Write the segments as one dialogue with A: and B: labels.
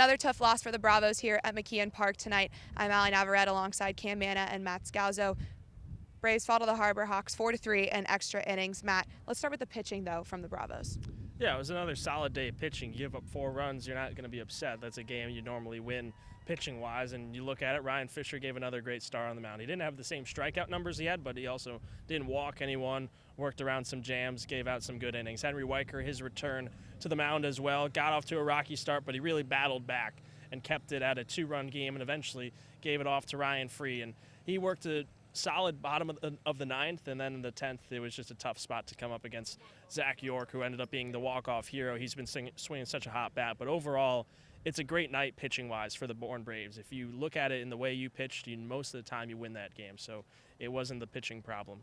A: Another tough loss for the Bravos here at McKeon Park tonight. I'm Allie Navarrete alongside Cam Manna and Matt Scalzo. Braves fall to the Harbor Hawks 4-3 in extra innings. Matt, let's start with the pitching, though, from the Bravos.
B: Yeah, it was another solid day of pitching. You give up 4 runs, you're not going to be upset. That's a game you normally win pitching-wise, and you look at it, Ryan Fischer gave another great start on the mound. He didn't have the same strikeout numbers he had, but he also didn't walk anyone, worked around some jams, gave out some good innings. Henry Weicker, his return to the mound as well, got off to a rocky start, but he really battled back and kept it at a 2-run game and eventually gave it off to Ryan Free. And he worked a solid bottom of the 9th, and then in the 10th, it was just a tough spot to come up against Zach York, who ended up being the walk-off hero. He's been swinging such a hot bat, but overall, it's a great night pitching-wise for the Bourne Braves. If you look at it in the way you pitched, most of the time you win that game, so it wasn't the pitching problem.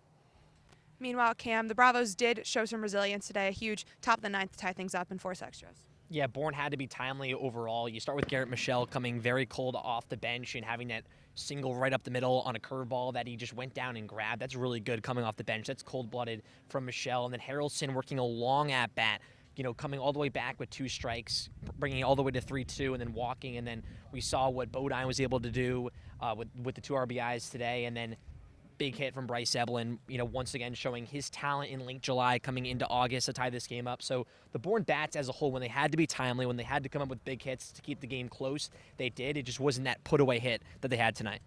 A: Meanwhile, Cam, the Bravos did show some resilience today, a huge top of the 9th to tie things up and force extras.
C: Yeah, Bourne had to be timely overall. You start with Garrett Michelle coming very cold off the bench and having that single right up the middle on a curveball that he just went down and grabbed. That's really good coming off the bench. That's cold-blooded from Michelle. And then Harrelson working a long at-bat, coming all the way back with 2 strikes, bringing it all the way to 3-2, and then walking. And then we saw what Bodine was able to do with the 2 RBIs today. And then big hit from Bryce Evelyn, once again showing his talent in late July coming into August to tie this game up. So the Bourne bats as a whole, when they had to be timely, when they had to come up with big hits to keep the game close, they did. It just wasn't that put-away hit that they had tonight.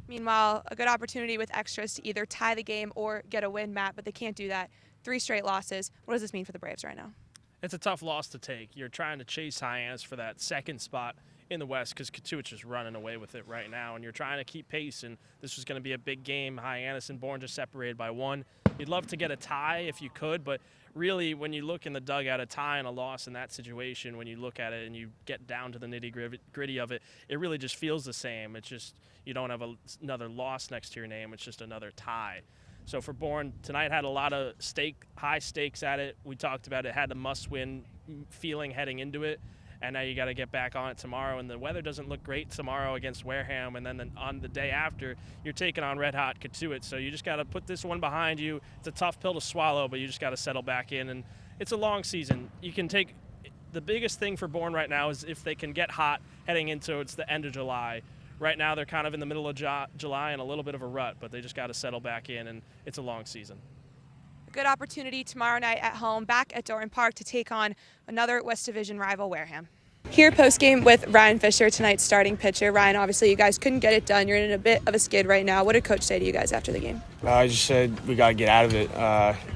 A: Meanwhile, a good opportunity with extras to either tie the game or get a win, Matt, but they can't do that. 3 straight losses. What does this mean for the Braves right now?
B: It's a tough loss to take. You're trying to chase Hyannis for that second spot in the West because Katuich's just running away with it right now, and you're trying to keep pace, and this was going to be a big game. Hyannis and Bourne just separated by 1. You'd love to get a tie if you could, but really when you look in the dugout, a tie and a loss in that situation, when you look at it and you get down to the nitty-gritty of it, it really just feels the same. It's just you don't have another loss next to your name. It's just another tie. So for Bourne, tonight had a lot of high stakes at it. We talked about it, had a must-win feeling heading into it. And now you got to get back on it tomorrow, and the weather doesn't look great tomorrow against Wareham, and then on the day after, you're taking on Red Hot Katuich's. So you just got to put this one behind you. It's a tough pill to swallow, but you just got to settle back in, and it's a long season. You can take the biggest thing for Bourne right now is if they can get hot heading into it's the end of July. Right now they're kind of in the middle of July and a little bit of a rut, but they just got to settle back in, and it's a long season.
A: Good opportunity tomorrow night at home, back at Dorton Park to take on another West Division rival, Wareham. Here post-game with Ryan Fischer, tonight's starting pitcher. Ryan, obviously you guys couldn't get it done. You're in a bit of a skid right now. What did Coach say to you guys after the game?
D: I just said we got to get out of it.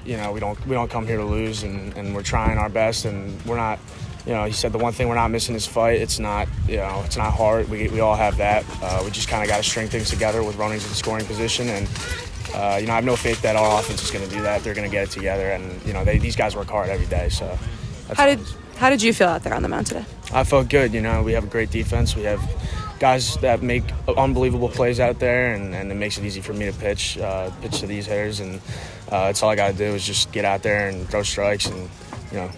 D: We don't come here to lose, and we're trying our best, and we're not. He said the one thing we're not missing is fight. It's not hard. We all have that. We just kind of got to string things together with runners in scoring position, and I have no faith that our offense is going to do that. They're going to get it together, and these guys work hard every day. So
A: how did you feel out there on the mound today?
D: I felt good. We have a great defense. We have guys that make unbelievable plays out there, and it makes it easy for me to pitch to these hitters. And that's all I got to do is just get out there and throw strikes and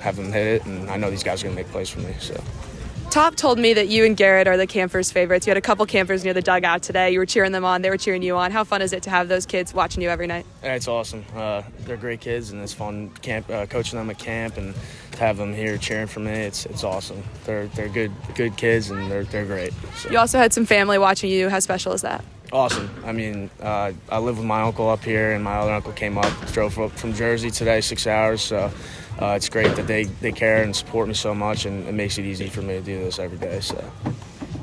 D: have them hit it. And I know these guys are going to make plays for me. So.
A: Top told me that you and Garrett are the campers' favorites. You had a couple campers near the dugout today. You were cheering them on. They were cheering you on. How fun is it to have those kids watching you every night?
D: Yeah, it's awesome. They're great kids, and it's fun coaching them at camp and to have them here cheering for me. It's awesome. They're good kids, and they're great. So.
A: You also had some family watching you. How special is that?
D: Awesome. I live with my uncle up here, and my other uncle came up, drove up from Jersey today, 6 hours. So it's great that they care and support me so much, and it makes it easy for me to do this every day. So.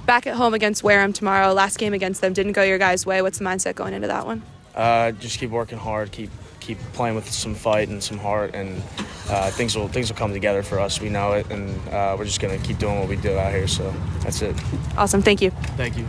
A: Back at home against Wareham tomorrow. Last game against them didn't go your guys' way. What's the mindset going into that one?
D: Just keep working hard, keep playing with some fight and some heart, and things will come together for us. We know it, and we're just going to keep doing what we do out here. So that's it.
A: Awesome. Thank you.
D: Thank you.